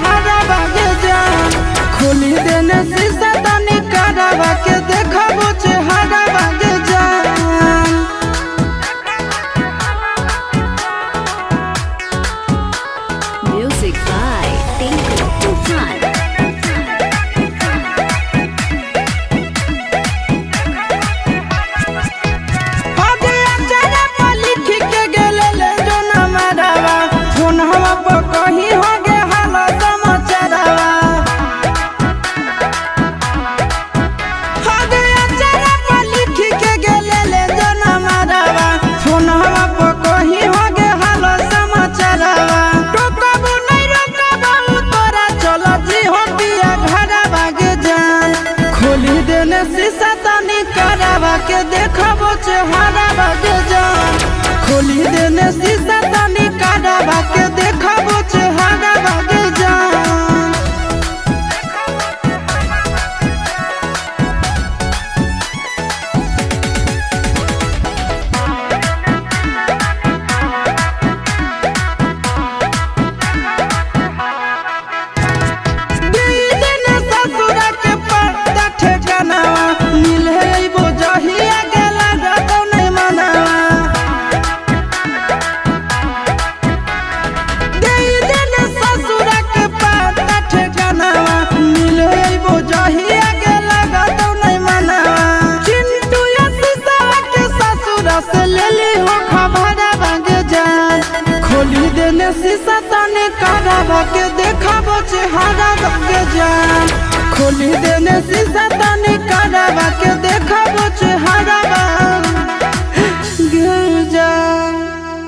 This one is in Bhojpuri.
चेहरा बागे जान खोली देने शीशा तनी करवा के देखबो चेहरा बागे जान। Music by Tinku Tufan। शीशा तनी करवा के देखबो चेहरा बागे जान खोली देने शीशा तनी करवा के देखबो चेहरा बागे जान। खोली देने शीशा तनी करवा के देखबो चेहरा बागे जान खोली देने शीशा तनी करवा के देखबो चेहरा।